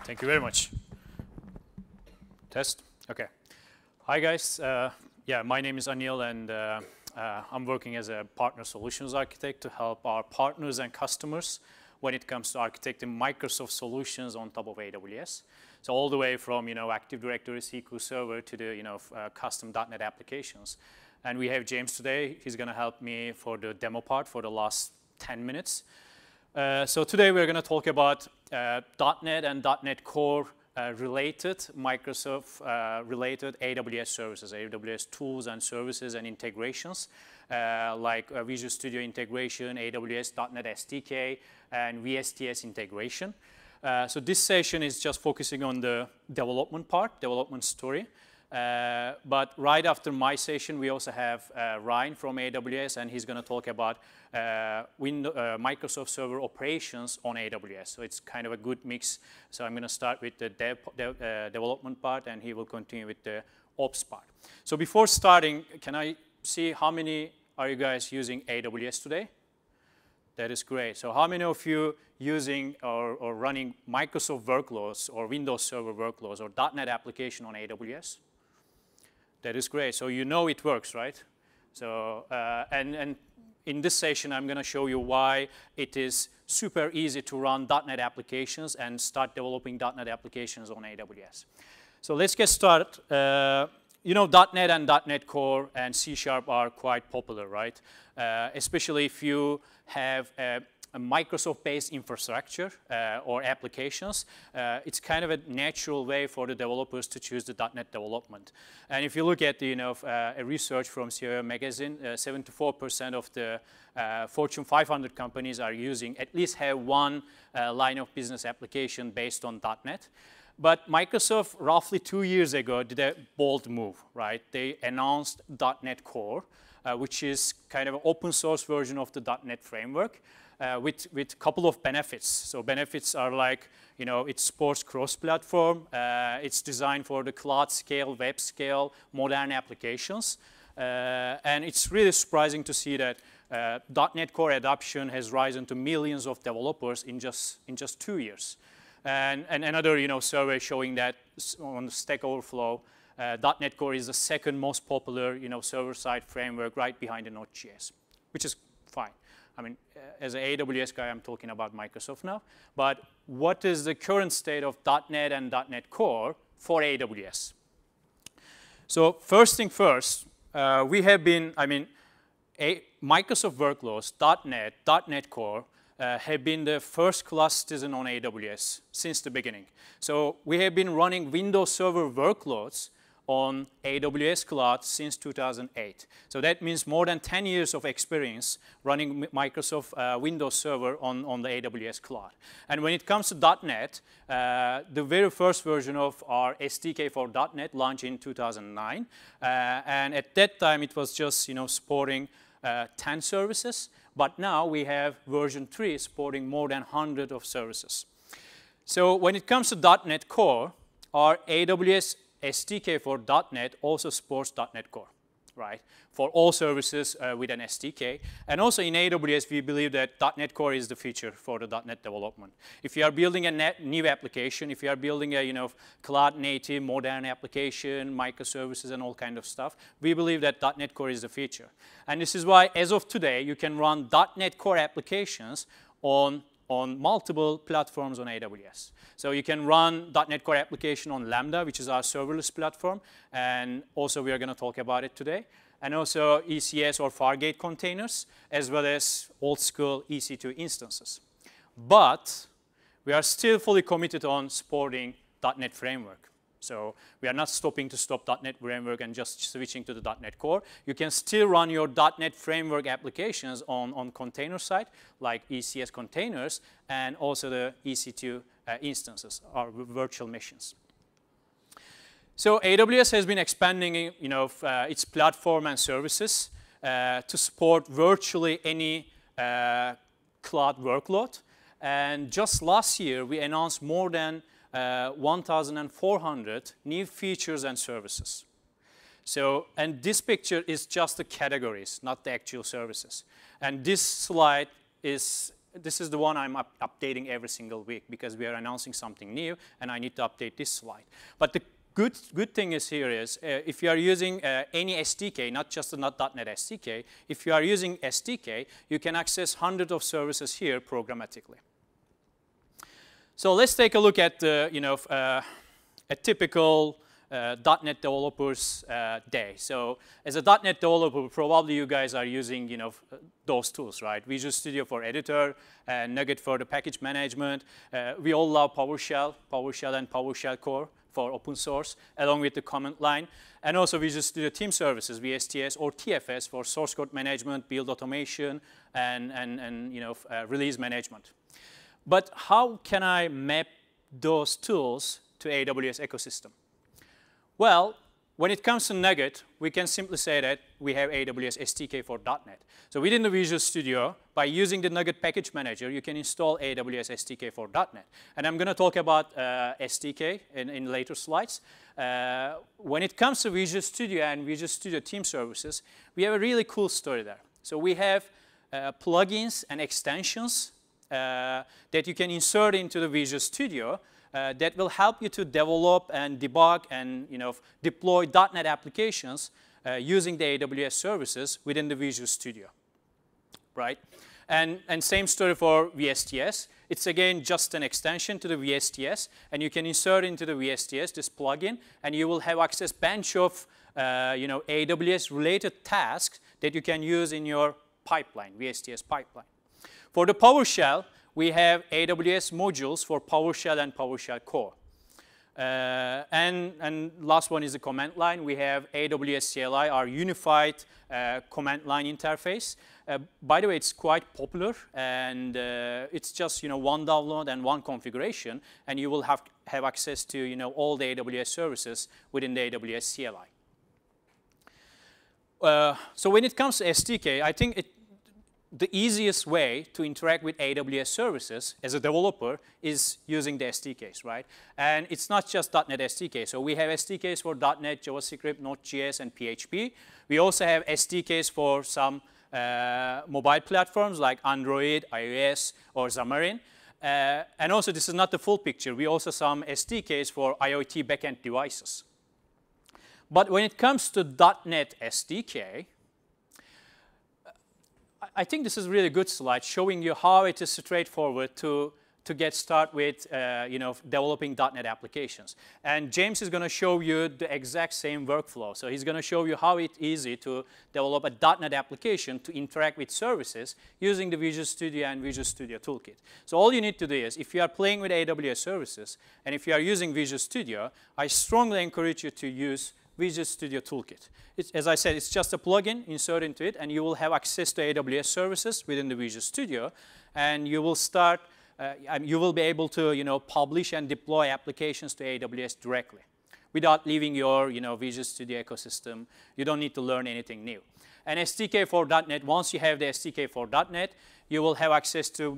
Thank you very much. Test. Okay. Hi, guys. Yeah, my name is Anil, and I'm working as a partner solutions architect to help our partners and customers when it comes to architecting Microsoft solutions on top of AWS. So all the way from Active Directory, SQL Server to the custom .NET applications. And we have James today. He's going to help me for the demo part for the last 10 minutes. So today we're going to talk about .NET and .NET Core related, Microsoft related AWS services, AWS tools and services and integrations, like Visual Studio integration, AWS .NET SDK, and VSTS integration. So this session is just focusing on the development part, development story. But right after my session, we also have Ryan from AWS, and he's going to talk about Microsoft Server operations on AWS. So it's kind of a good mix. So I'm going to start with the development part, and he will continue with the ops part. So before starting, can I see how many are you guys using AWS today? That is great. So how many of you using or running Microsoft workloads or Windows Server workloads or .NET application on AWS? That is great. So you know it works, right? So and in this session, I'm going to show you why it is super easy to run .NET applications and start developing .NET applications on AWS. So let's get started. .NET and .NET Core and C# are quite popular, right? Especially if you have a Microsoft-based infrastructure or applications, it's kind of a natural way for the developers to choose the .NET development. And if you look at the, a research from CIO magazine, 74% of the Fortune 500 companies are using, at least have one line of business application based on .NET. But Microsoft, roughly 2 years ago, did a bold move, right? They announced .NET Core, which is kind of an open source version of the .NET framework. With a couple of benefits. So benefits are like, it supports cross-platform. It's designed for the cloud scale, web scale, modern applications. And it's really surprising to see that .NET Core adoption has risen to millions of developers in just 2 years. And another survey showing that on Stack Overflow, .NET Core is the second most popular server-side framework right behind the Node.js, which is fine. I mean, as an AWS guy, I'm talking about Microsoft now. But what is the current state of .NET and .NET Core for AWS? So first thing first, we have been, Microsoft workloads, .NET, .NET Core, have been the first-class citizen on AWS since the beginning. So we have been running Windows Server workloads on AWS Cloud since 2008. So that means more than 10 years of experience running Microsoft Windows Server on the AWS Cloud. And when it comes to .NET, the very first version of our SDK for .NET launched in 2009. And at that time, it was just supporting 10 services. But now we have version 3 supporting more than 100 of services. So when it comes to .NET Core, our AWS SDK for .NET also supports .NET Core, right? For all services with an SDK. And also in AWS, we believe that .NET Core is the future for the .NET development. If you are building a new application, if you are building a cloud-native, modern application, microservices and all kind of stuff, we believe that .NET Core is the future. And this is why, as of today, you can run .NET Core applications on multiple platforms on AWS. So you can run .NET Core application on Lambda, which is our serverless platform, and also we are going to talk about it today. And also ECS or Fargate containers, as well as old school EC2 instances. But we are still fully committed on supporting .NET Framework. So we are not stopping to stop .NET Framework and just switching to the .NET Core. You can still run your .NET Framework applications on container side, like ECS containers, and also the EC2 instances, or virtual machines. So AWS has been expanding its platform and services to support virtually any cloud workload. And just last year, we announced more than 1,400 new features and services. So, and this picture is just the categories, not the actual services. And this slide is this is the one I'm updating every single week because we are announcing something new and I need to update this slide. But the good thing is here is if you are using any SDK, not just the .NET SDK, if you are using SDK, you can access hundreds of services here programmatically. So let's take a look at the, a typical .NET developer's day. So as a .NET developer, probably you guys are using, those tools, right? Visual Studio for editor, Nugget for the package management. We all love PowerShell and PowerShell Core for open source, along with the command line, and also Visual Studio Team Services, VSTS or TFS for source code management, build automation, and release management. But how can I map those tools to AWS ecosystem? Well, when it comes to Nugget, we can simply say that we have AWS SDK for .NET. So within the Visual Studio, by using the Nugget package manager, you can install AWS SDK for .NET. And I'm going to talk about SDK in later slides. When it comes to Visual Studio and Visual Studio Team Services, we have a really cool story there. So we have plugins and extensions that you can insert into the Visual Studio that will help you to develop and debug and deploy .NET applications using the AWS services within the Visual Studio, right? And same story for VSTS. It's again just an extension to the VSTS, and you can insert into the VSTS this plugin, and you will have access bunch of AWS-related tasks that you can use in your pipeline, VSTS pipeline. For the PowerShell, we have AWS modules for PowerShell and PowerShell Core. And last one is the command line. We have AWS CLI, our unified command line interface. By the way, it's quite popular, and it's just one download and one configuration, and you will have access to all the AWS services within the AWS CLI. So when it comes to SDK, I think the easiest way to interact with AWS services as a developer is using the SDKs, right? And it's not just .NET SDK. So we have SDKs for .NET, JavaScript, Node.js, and PHP. We also have SDKs for some mobile platforms like Android, iOS, or Xamarin. And also, this is not the full picture. We also have some SDKs for IoT backend devices. But when it comes to .NET SDK, I think this is a really good slide showing you how it is straightforward to get started with developing .NET applications. And James is going to show you the exact same workflow. So he's going to show you how it's easy to develop a .NET application to interact with services using the Visual Studio and Visual Studio Toolkit. So all you need to do is, if you are playing with AWS services and if you are using Visual Studio, I strongly encourage you to use Visual Studio Toolkit. As I said, it's just a plugin, insert into it, and you will have access to AWS services within the Visual Studio, and you will start, you will be able to, publish and deploy applications to AWS directly without leaving your, Visual Studio ecosystem. You don't need to learn anything new. And SDK for .NET, once you have the SDK for .NET, you will have access to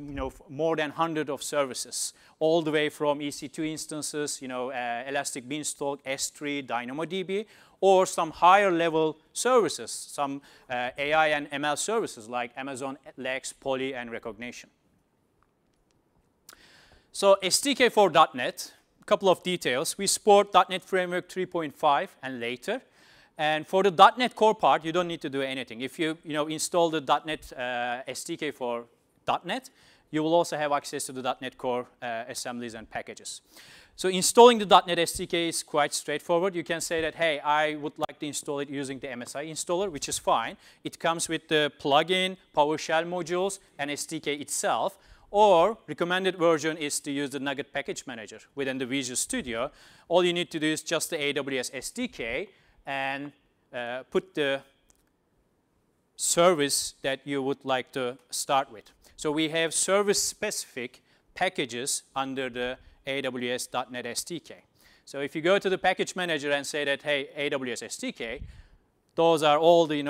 more than 100 of services, all the way from EC2 instances, Elastic Beanstalk, S3, DynamoDB, or some higher level services, some AI and ML services like Amazon Lex, Poly, and Recognition. So SDK for .NET, a couple of details. We support .NET Framework 3.5 and later. And for the .NET Core part, you don't need to do anything. If you, install the .NET SDK for .NET, you will also have access to the .NET Core assemblies and packages. So installing the .NET SDK is quite straightforward. You can say that, hey, I would like to install it using the MSI installer, which is fine. It comes with the plugin, PowerShell modules, and SDK itself. Or recommended version is to use the Nugget package manager within the Visual Studio. All you need to do is just the AWS SDK and put the service that you would like to start with. So we have service-specific packages under the AWS.NET SDK. So if you go to the package manager and say that, hey, AWS SDK, those are all the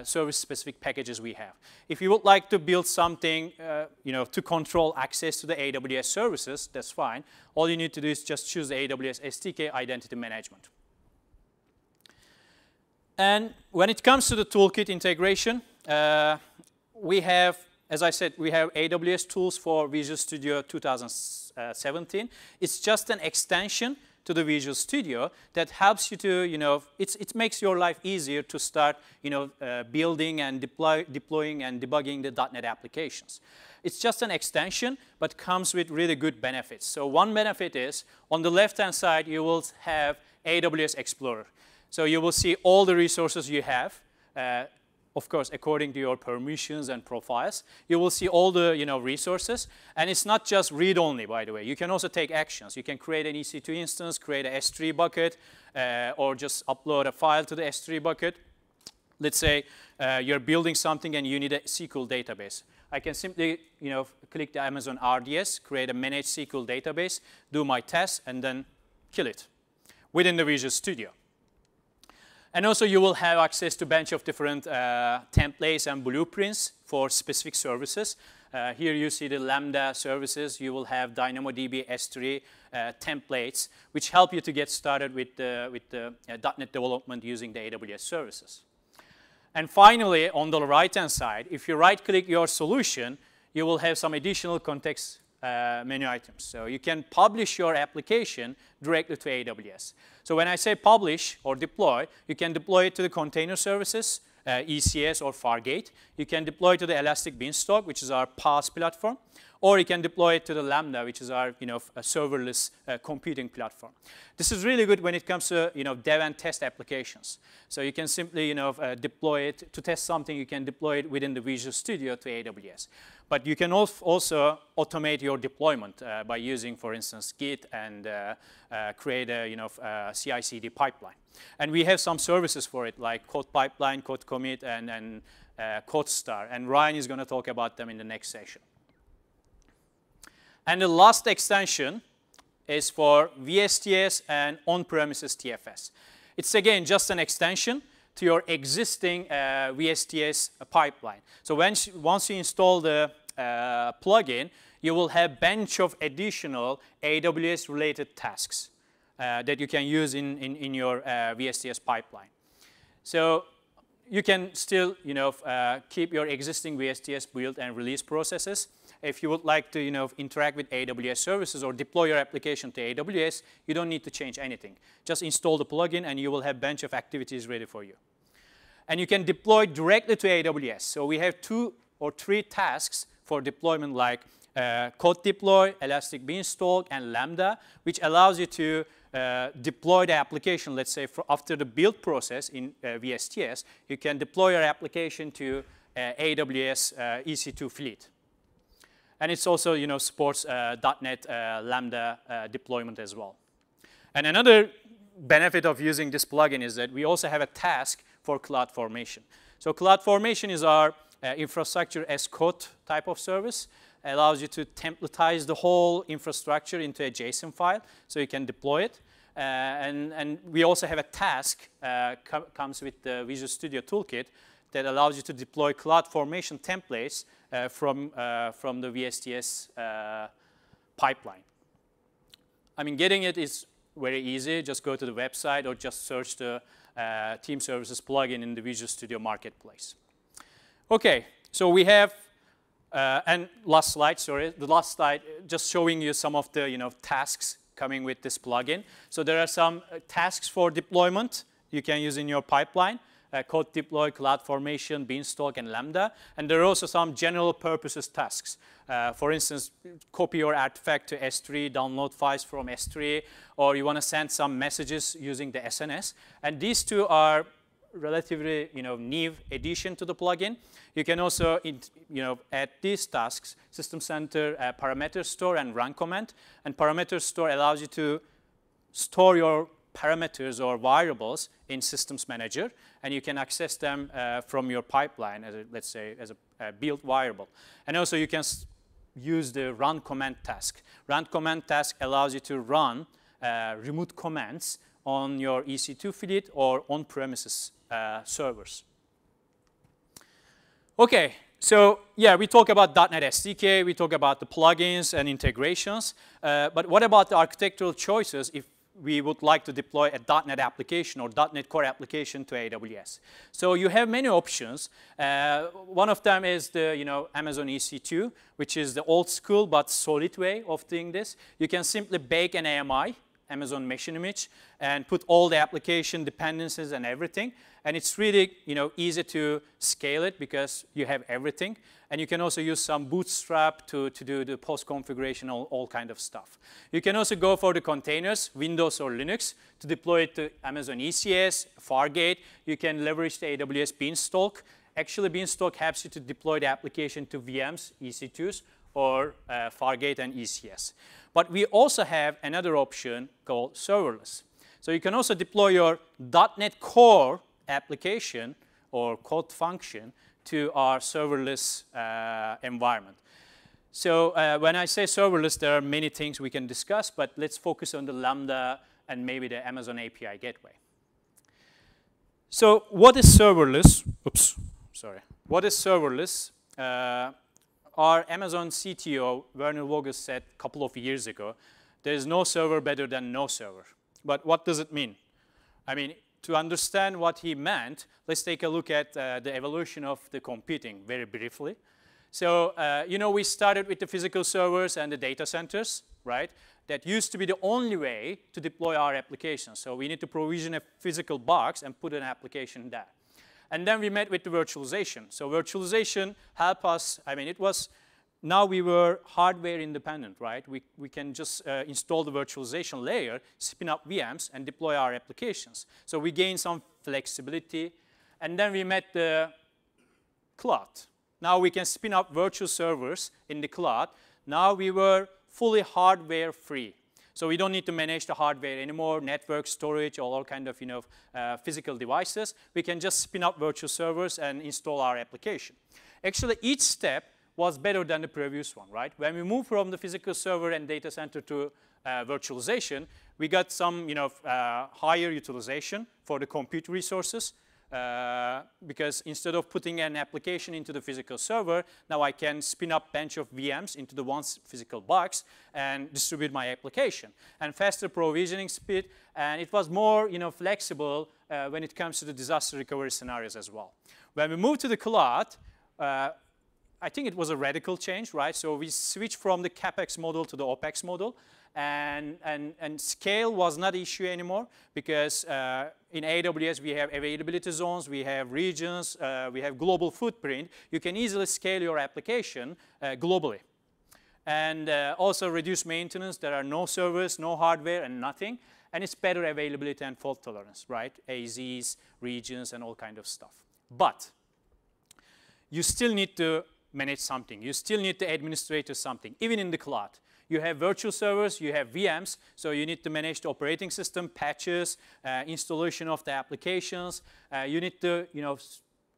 service-specific packages we have. If you would like to build something to control access to the AWS services, that's fine. All you need to do is just choose the AWS SDK identity management. And when it comes to the toolkit integration, we have as I said, we have AWS tools for Visual Studio 2017. It's just an extension to the Visual Studio that helps you to, it makes your life easier to start, building and deploying and debugging the .NET applications. It's just an extension, but comes with really good benefits. So one benefit is, on the left-hand side, you will have AWS Explorer. So you will see all the resources you have, of course, according to your permissions and profiles. You will see all the resources. And it's not just read-only, by the way. You can also take actions. You can create an EC2 instance, create an S3 bucket, or just upload a file to the S3 bucket. Let's say you're building something and you need a SQL database. I can simply click the Amazon RDS, create a managed SQL database, do my test, and then kill it within the Visual Studio. And also, you will have access to a bunch of different templates and blueprints for specific services. Here you see the Lambda services. You will have DynamoDB S3 templates, which help you to get started with the .NET development using the AWS services. And finally, on the right-hand side, if you right-click your solution, you will have some additional context menu items. So you can publish your application directly to AWS. So when I say publish or deploy, you can deploy it to the container services, ECS or Fargate. You can deploy it to the Elastic Beanstalk, which is our PaaS platform. Or you can deploy it to the Lambda, which is our a serverless computing platform. This is really good when it comes to dev and test applications. So you can simply deploy it to test something. You can deploy it within the Visual Studio to AWS. But you can also automate your deployment by using, for instance, Git and create a CI/CD pipeline. And we have some services for it, like Code Pipeline, Code Commit, and Code Star. And Ryan is going to talk about them in the next session. And the last extension is for VSTS and on-premises TFS. It's, again, just an extension to your existing VSTS pipeline. So once you install the plugin, you will have a bunch of additional AWS-related tasks that you can use in your VSTS pipeline. So you can still keep your existing VSTS build and release processes. If you would like to interact with AWS services or deploy your application to AWS, you don't need to change anything. Just install the plugin and you will have a bunch of activities ready for you. And you can deploy directly to AWS. So we have 2 or 3 tasks for deployment, like Code Deploy, Elastic Beanstalk, and Lambda, which allows you to deploy the application. Let's say after the build process in VSTS, you can deploy your application to AWS EC2 fleet. And it's also supports .NET Lambda deployment as well. And another benefit of using this plugin is that we also have a task for CloudFormation. So CloudFormation is our infrastructure as code type of service. It allows you to templatize the whole infrastructure into a JSON file so you can deploy it. And we also have a task comes with the Visual Studio Toolkit that allows you to deploy CloudFormation templates from the VSTS pipeline. I mean, getting it is very easy. Just go to the website or just search the Team Services plugin in the Visual Studio Marketplace. Okay, so we have, and last slide, sorry, the last slide, just showing you some of the tasks coming with this plugin. So there are some tasks for deployment you can use in your pipeline. Code Deploy, CloudFormation, Beanstalk, and Lambda. And there are also some general purposes tasks. For instance, copy your artifact to S3, download files from S3, or you want to send some messages using the SNS. And these 2 are relatively new addition to the plugin. You can also add these tasks, System Center, Parameter Store, and Run Command. And Parameter Store allows you to store your parameters or variables in Systems Manager, and you can access them from your pipeline, as let's say, as a build variable. And also, you can use the Run Command task. Run Command task allows you to run remote commands on your EC2 fleet or on-premises servers. Okay, so yeah, we talk about .NET SDK, we talk about the plugins and integrations, but what about the architectural choices if we would like to deploy a .NET application or .NET Core application to AWS. So you have many options. One of them is the Amazon EC2, which is the old school but solid way of doing this. You can simply bake an AMI, Amazon Machine Image, and put all the application dependencies and everything. And it's really easy to scale it because you have everything. And you can also use some Bootstrap to do the post configuration, all kind of stuff. You can also go for the containers, Windows or Linux, to deploy it to Amazon ECS, Fargate. You can leverage the AWS Beanstalk. Actually, Beanstalk helps you to deploy the application to VMs, EC2s, or Fargate and ECS. But we also have another option called Serverless. So you can also deploy your .NET Core application or code function to our serverless environment. So when I say serverless, there are many things we can discuss, but let's focus on the Lambda and maybe the Amazon API gateway. So what is serverless? Oops, sorry. What is serverless? Our Amazon CTO, Werner Vogel, said a couple of years ago, there is no server better than no server. But what does it mean? I mean, to understand what he meant, let's take a look at the evolution of the computing very briefly. So, we started with the physical servers and the data centers, right? That used to be the only way to deploy our applications. So we need to provision a physical box and put an application there. And then we met with the virtualization. So virtualization helped us, now we were hardware independent, right? We can just install the virtualization layer, spin up VMs, and deploy our applications. So we gained some flexibility. And then we met the cloud. Now we can spin up virtual servers in the cloud. Now we were fully hardware free. So we don't need to manage the hardware anymore, network, storage, all kind of physical devices. We can just spin up virtual servers and install our application. Actually, each step was better than the previous one, right? When we moved from the physical server and data center to virtualization, we got some higher utilization for the compute resources. Because instead of putting an application into the physical server, now I can spin up a bunch of VMs into the one physical box and distribute my application. And faster provisioning speed, and it was more flexible when it comes to the disaster recovery scenarios as well. When we moved to the cloud, I think it was a radical change, right? So we switched from the CapEx model to the OpEx model. And scale was not an issue anymore because in AWS we have availability zones, we have regions, we have global footprint. You can easily scale your application globally. And also reduce maintenance. There are no servers, no hardware, and nothing. And it's better availability and fault tolerance, right? AZs, regions, and all kind of stuff. But you still need to manage something. You still need to administrate something, even in the cloud. You have virtual servers, you have VMs, so you need to manage the operating system, patches, installation of the applications. You need to,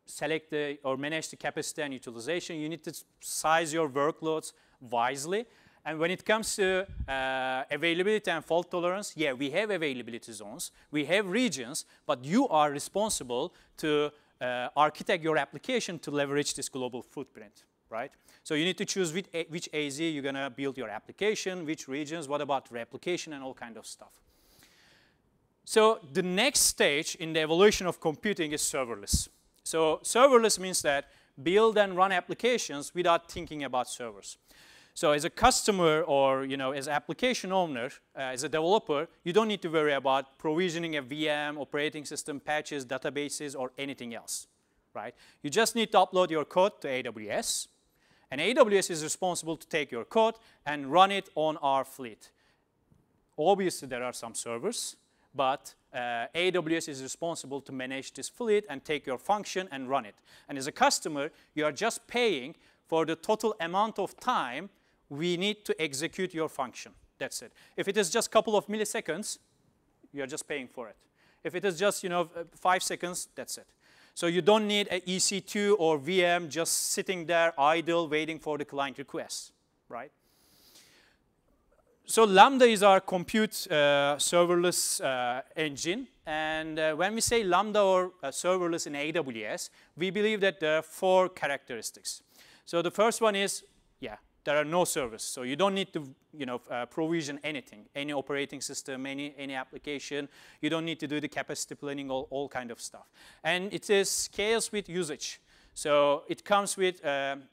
select or manage the capacity and utilization. You need to size your workloads wisely. And when it comes to availability and fault tolerance, yeah, we have availability zones, we have regions, but you are responsible to architect your application to leverage this global footprint, right? So you need to choose which AZ you're going to build your application, which regions, what about replication, and all kind of stuff. So the next stage in the evolution of computing is serverless. So serverless means that build and run applications without thinking about servers. So as a customer or as an application owner, as a developer, you don't need to worry about provisioning a VM, operating system, patches, databases, or anything else, right? You just need to upload your code to AWS. And AWS is responsible to take your code and run it on our fleet. Obviously, there are some servers, but AWS is responsible to manage this fleet and take your function and run it. And as a customer, you are just paying for the total amount of time we need to execute your function. That's it. If it is just a couple of milliseconds, you're just paying for it. If it is just 5 seconds, that's it. So you don't need an EC2 or VM just sitting there idle waiting for the client requests, right? So Lambda is our compute serverless engine. And when we say Lambda or serverless in AWS, we believe that there are 4 characteristics. So the first one is, there are no servers. So you don't need to provision anything, any operating system, any application. You don't need to do the capacity planning, all kind of stuff. And it is scales with usage. So it comes with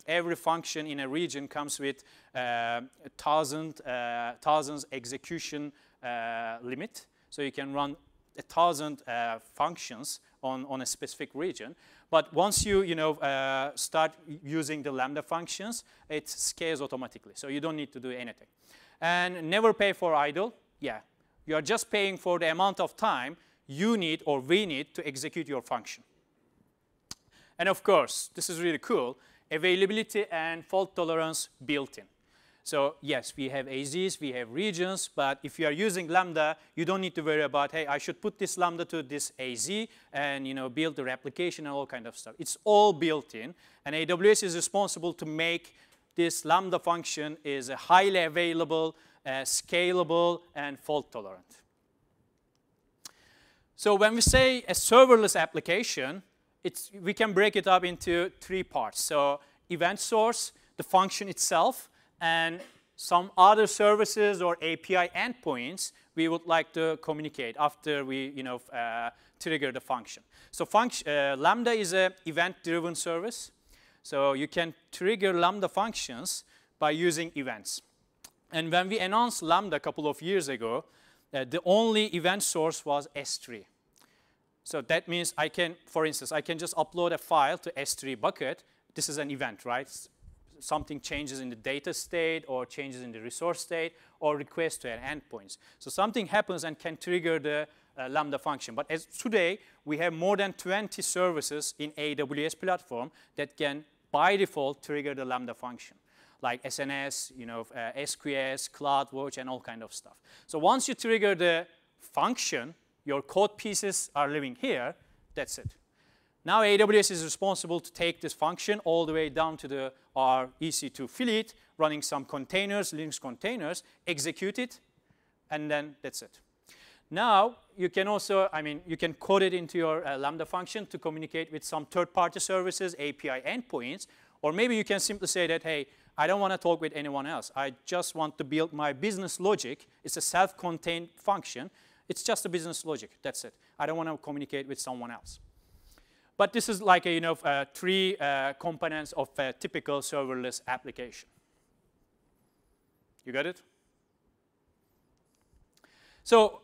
every function in a region comes with thousands execution limit. So you can run 1,000 functions on a specific region. But once you start using the Lambda functions, it scales automatically. So you don't need to do anything. And never pay for idle. Yeah, you are just paying for the amount of time you need or we need to execute your function. And of course, this is really cool, availability and fault tolerance built in. So yes, we have AZs, we have regions, but if you are using Lambda, you don't need to worry about, hey, I should put this Lambda to this AZ and build the replication and all kind of stuff. It's all built in, and AWS is responsible to make this Lambda function is a highly available, scalable, and fault tolerant. So when we say a serverless application, we can break it up into 3 parts. So event source, the function itself, and some other services or API endpoints we would like to communicate after we trigger the function. So Lambda is an event-driven service. So you can trigger Lambda functions by using events. And when we announced Lambda a couple of years ago, the only event source was S3. So that means for instance, I can just upload a file to S3 bucket. This is an event, right? Something changes in the data state or changes in the resource state or request to an endpoints. So something happens and can trigger the Lambda function. But as today, we have more than 20 services in AWS platform that can, by default, trigger the Lambda function, like SNS, SQS, CloudWatch, and all kind of stuff. So once you trigger the function, your code pieces are living here. That's it. Now AWS is responsible to take this function all the way down to our EC2 fleet, running some containers, Linux containers, execute it, and then that's it. Now you can also, you can code it into your Lambda function to communicate with some third-party services, API endpoints, or maybe you can simply say that, hey, I don't want to talk with anyone else. I just want to build my business logic. It's a self-contained function. It's just a business logic. That's it. I don't want to communicate with someone else. But this is like 3 components of a typical serverless application. You got it? So,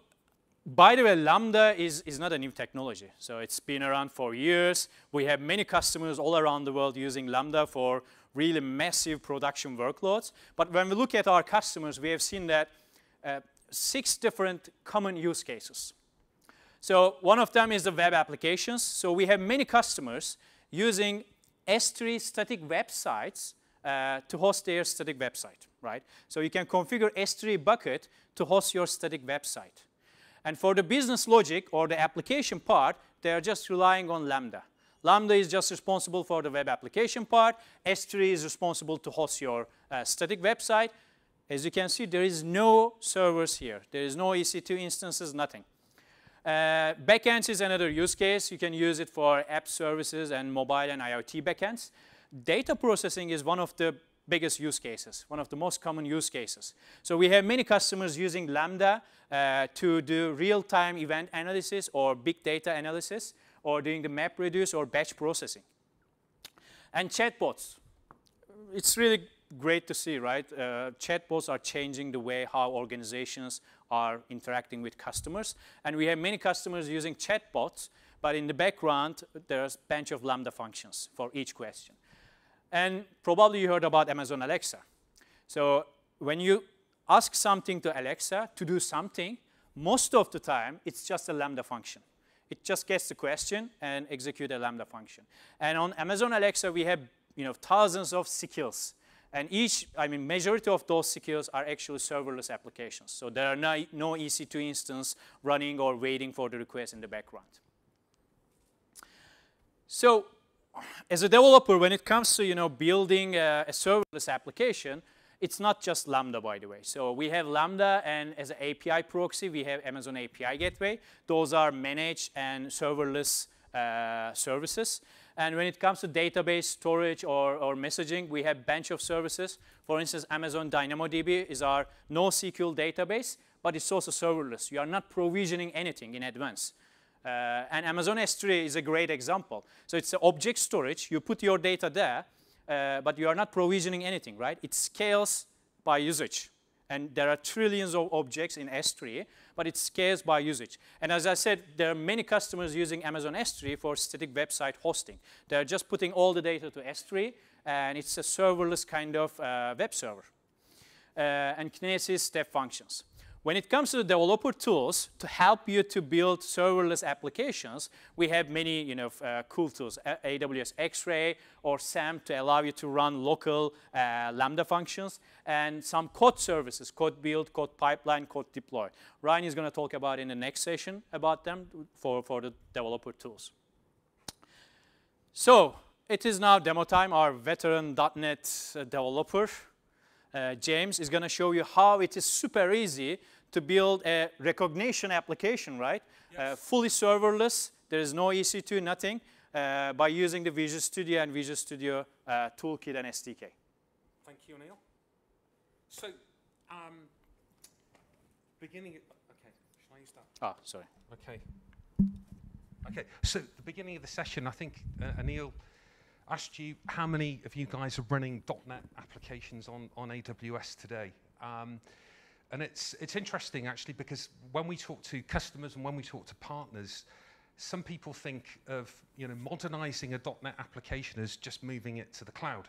by the way, Lambda is not a new technology. So it's been around for years. We have many customers all around the world using Lambda for really massive production workloads. But when we look at our customers, we have seen that 6 different common use cases. So one of them is the web applications. So we have many customers using S3 static websites to host their static website, right? So you can configure S3 bucket to host your static website. And for the business logic or the application part, they are just relying on Lambda. Lambda is just responsible for the web application part. S3 is responsible to host your static website. As you can see, there is no servers here. There is no EC2 instances, nothing. Backends is another use case. You can use it for app services and mobile and IoT backends. Data processing is one of the biggest use cases, one of the most common use cases. So we have many customers using Lambda to do real-time event analysis or big data analysis or doing the map reduce or batch processing. And chatbots. It's really great to see, right? Chatbots are changing the way how organizations are interacting with customers. And we have many customers using chatbots, but in the background, there's a bunch of Lambda functions for each question. And probably you heard about Amazon Alexa. So when you ask something to Alexa to do something, most of the time, it's just a Lambda function. It just gets the question and execute a Lambda function. And on Amazon Alexa, we have thousands of skills. And majority of those skills are actually serverless applications. So there are no EC2 instance running or waiting for the request in the background. So as a developer, when it comes to building a serverless application, it's not just Lambda, by the way. So we have Lambda, and as an API proxy, we have Amazon API Gateway. Those are managed and serverless services. And when it comes to database storage or messaging, we have a bunch of services. For instance, Amazon DynamoDB is our NoSQL database, but it's also serverless. You are not provisioning anything in advance. And Amazon S3 is a great example. So it's object storage. You put your data there, but you are not provisioning anything, right? It scales by usage. And there are trillions of objects in S3, but it scales by usage. And as I said, there are many customers using Amazon S3 for static website hosting. They're just putting all the data to S3, and it's a serverless kind of web server. And Kinesis step functions. When it comes to the developer tools to help you to build serverless applications, we have many cool tools, AWS X-Ray or SAM to allow you to run local Lambda functions, and some code services, code build, code pipeline, code deploy. Ryan is going to talk about in the next session about them for the developer tools. So it is now demo time. Our veteran .NET developer, James, is going to show you how it is super easy to build a recognition application, right? Yes. Fully serverless. There is no EC2, nothing, by using the Visual Studio and Visual Studio Toolkit and SDK. Thank you, Neil. So, beginning, okay, shall I start? Oh, sorry. Okay. Okay, so the beginning of the session, I think Anil asked you how many of you guys are running .NET applications on AWS today. And it's interesting, actually, because when we talk to customers and when we talk to partners, some people think of modernizing a .NET application as just moving it to the cloud.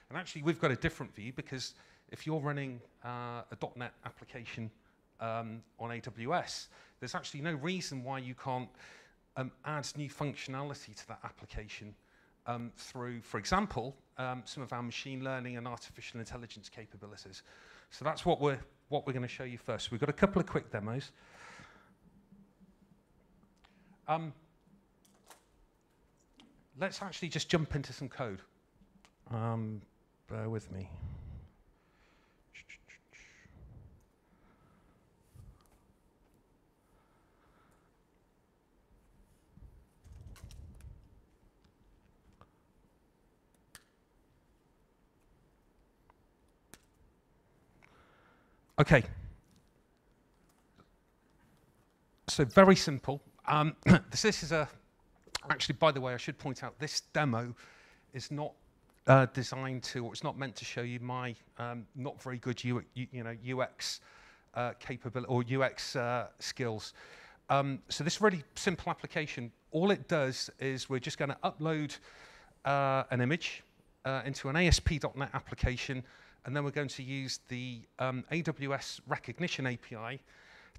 And actually, we've got a different view, because if you're running a .NET application on AWS, there's actually no reason why you can't add new functionality to that application through, for example, some of our machine learning and artificial intelligence capabilities. So that's what we're going to show you first. We've got a couple of quick demos. Let's actually just jump into some code. Bear with me. Okay. So very simple. This is actually, by the way, I should point out, this demo is not designed to, or it's not meant to show you my not very good UX capability or UX skills. So this really simple application, all it does is we're just going to upload an image into an ASP.NET application, and then we're going to use the AWS Recognition API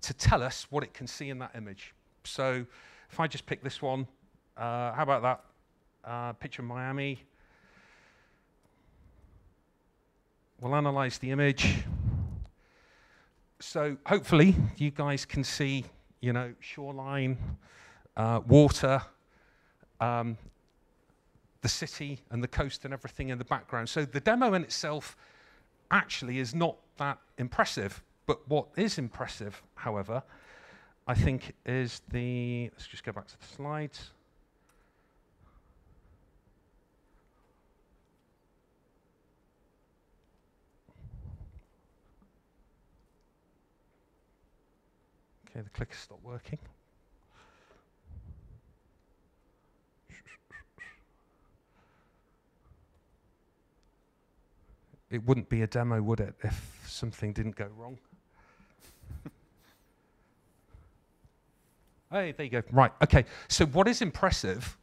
to tell us what it can see in that image. So if I just pick this one, how about that? Picture of Miami. We'll analyze the image. So hopefully you guys can see, shoreline, water, the city and the coast and everything in the background. So the demo in itself actually is not that impressive, but what is impressive, however, I think is let's just go back to the slides. Okay, the clicker stopped working. It wouldn't be a demo, would it, if something didn't go wrong? Hey, there you go. Right, okay. So what is impressive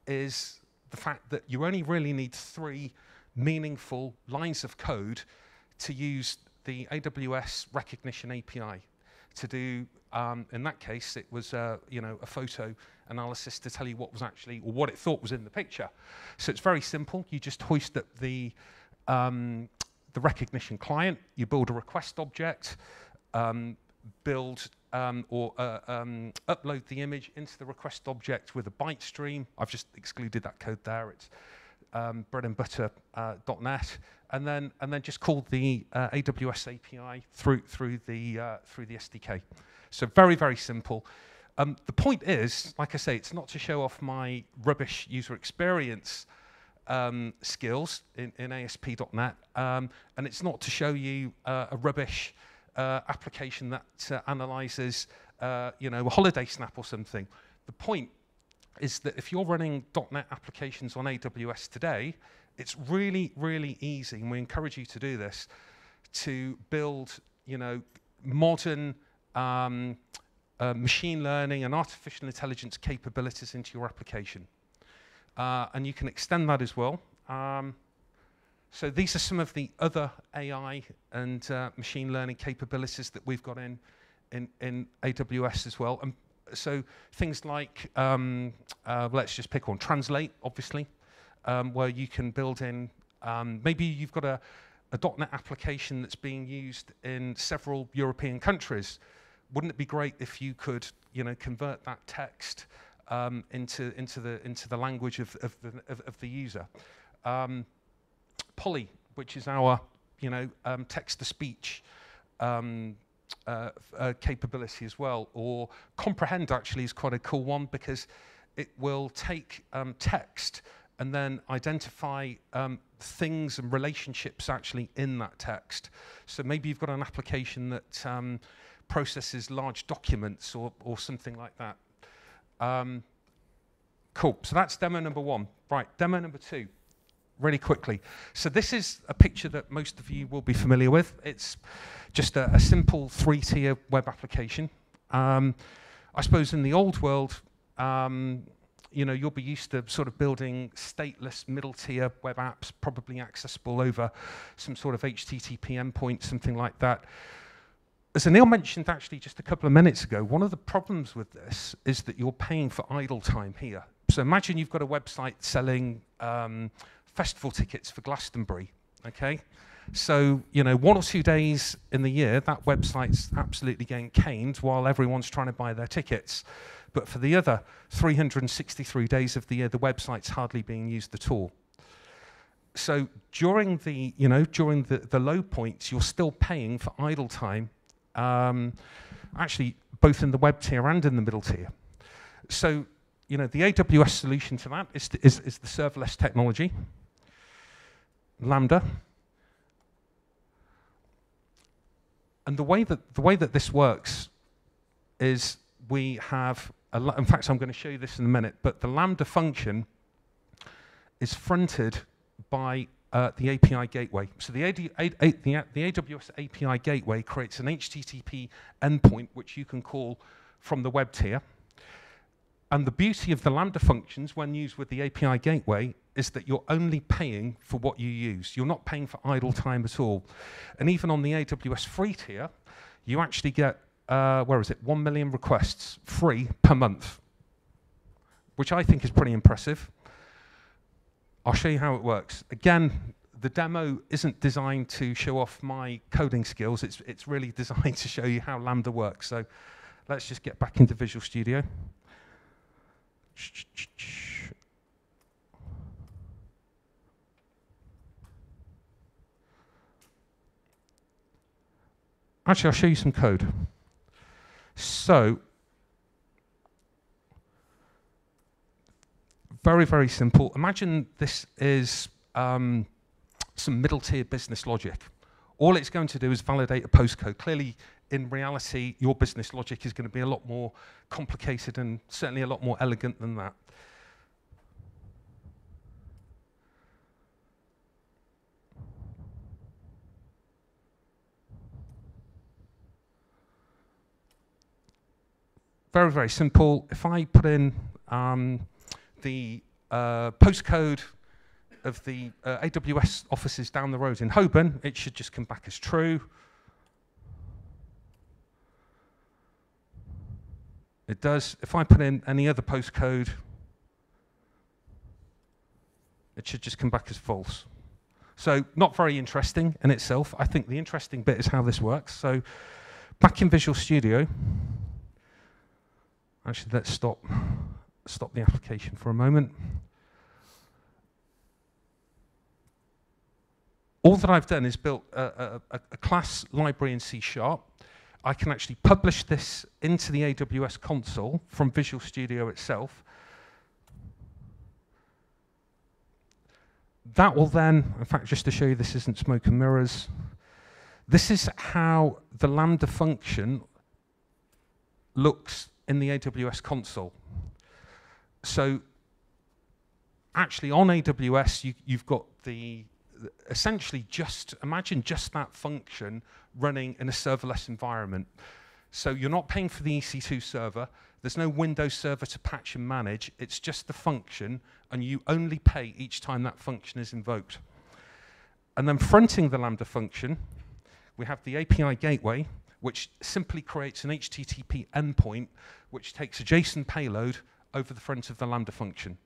is the fact that you only really need 3 meaningful lines of code to use the AWS Recognition API to do, in that case, it was a photo analysis to tell you what was actually, or what it thought was in the picture. So it's very simple. You just hoist up the recognition client, you build a request object, upload the image into the request object with a byte stream. I've just excluded that code there. It's bread and butter .NET, and then just call the AWS API through the SDK. So very, very simple. The point is, like I say, it's not to show off my rubbish user experience skills in ASP.NET, and it's not to show you a rubbish application that analyzes, you know, a holiday snap or something. The point is that if you're running .NET applitions on AWS today, it's really, really easy, and we encourage you to do this, to build, you know, modern machine learning and artificial intelligence capabilities into your application. And you can extend that as well. So these are some of the other AI and machine learning capabilities that we've got in AWS as well. So things like, let's just pick on Translate, obviously, where you can build in, maybe you've got a .NET application that's being used in several European countries. Wouldn't it be great if you could, you know, convert that text into the language of the user? Poly, which is our, you know, text-to-speech capability as well, or Comprehend actually is quite a cool one because it will take text and then identify things and relationships actually in that text. So maybe you've got an application that processes large documents or something like that. Cool, so that's demo number one. Right, demo number two, really quickly. So this is a picture that most of you will be familiar with. It's just a simple 3-tier web application. I suppose in the old world, you know, you'll be used to sort of building stateless middle-tier web apps, probably accessible over some sort of HTTP endpoint, something like that. As Anil mentioned actually just a couple of minutes ago, one of the problems with this is that you're paying for idle time here. So imagine you've got a website selling festival tickets for Glastonbury, okay? So, you know, 1 or 2 days in the year, that website's absolutely getting caned while everyone's trying to buy their tickets. But for the other 363 days of the year, the website's hardly being used at all. So during the, you know, during the low points, you're still paying for idle time, actually both in the web tier and in the middle tier. So, you know, the AWS solution to that is the serverless technology, Lambda. And the way that this works is we have, in fact, I'm going to show you this in a minute, but the Lambda function is fronted by the API gateway. So the AWS API gateway creates an HTTP endpoint which you can call from the web tier. And the beauty of the Lambda functions when used with the API gateway is that you're only paying for what you use. You're not paying for idle time at all. And even on the AWS free tier, you actually get, 1 million requests free per month, which I think is pretty impressive. I'll show you how it works. Again, the demo isn't designed to show off my coding skills. It's really designed to show you how Lambda works. So let's just get back into Visual Studio. Actually, I'll show you some code. So, very, very simple. Imagine this is some middle-tier business logic. All it's going to do is validate a postcode. Clearly, in reality, your business logic is going to be a lot more complicated and certainly a lot more elegant than that. Very, very simple. If I put in the postcode of the AWS offices down the road in Holborn, it should just come back as true. It does. If I put in any other postcode, it should just come back as false. So not very interesting in itself. I think the interesting bit is how this works. So back in Visual Studio, actually let's stop the application for a moment. All that I've done is built a class library in C#. I can actually publish this into the AWS console from Visual Studio itself. That will then, in fact, just to show you this isn't smoke and mirrors, this is how the Lambda function looks in the AWS console. So actually on AWS, you've got essentially imagine just that function running in a serverless environment. So you're not paying for the EC2 server. There's no Windows server to patch and manage. It's just the function, and you only pay each time that function is invoked. And then fronting the Lambda function, we have the API gateway, which simply creates an HTTP endpoint, which takes a JSON payload over the front of the Lambda function.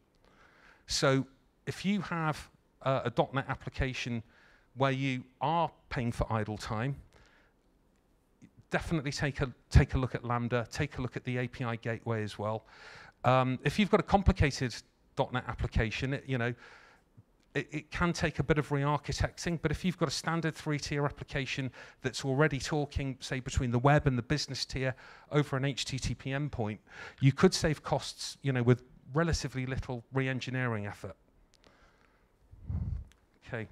So if you have a .NET application where you are paying for idle time, definitely take a look at Lambda, take a look at the API gateway as well. If you've got a complicated .NET application, it can take a bit of re-architecting, but if you've got a standard 3-tier application that's already talking, say, between the web and the business tier over an HTTP endpoint, you could save costs, with relatively little re-engineering effort. Okay.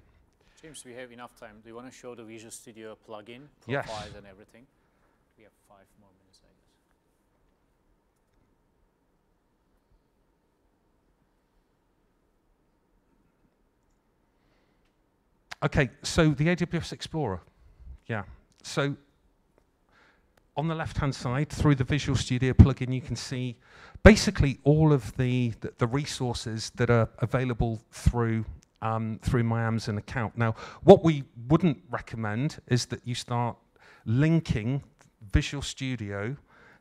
James, we have enough time. Do you want to show the Visual Studio plugin, yes, profiles and everything? We have 5 more minutes, I guess. Okay, so the AWS Explorer. Yeah. So on the left-hand side, through the Visual Studio plugin, you can see basically all of the resources that are available through my Amazon account. Now, what we wouldn't recommend is that you start linking Visual Studio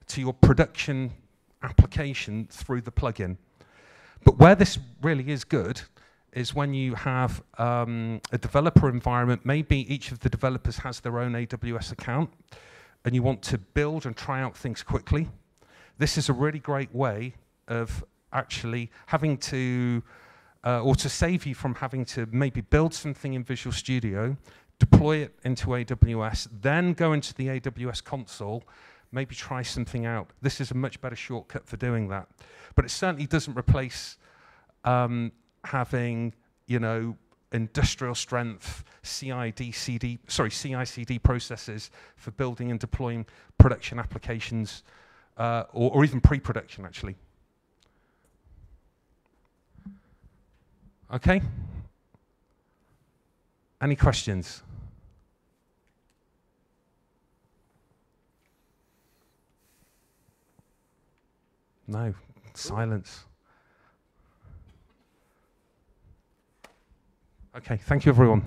to your production application through the plugin. But where this really is good is when you have a developer environment, maybe each of the developers has their own AWS account, and you want to build and try out things quickly. This is a really great way of actually having to, or to save you from having to maybe build something in Visual Studio, deploy it into AWS, then go into the AWS console, maybe try something out. This is a much better shortcut for doing that. But it certainly doesn't replace having, industrial strength CI/CD processes for building and deploying production applications, or even pre-production, actually. Okay? Any questions? No, silence. Okay, thank you, everyone.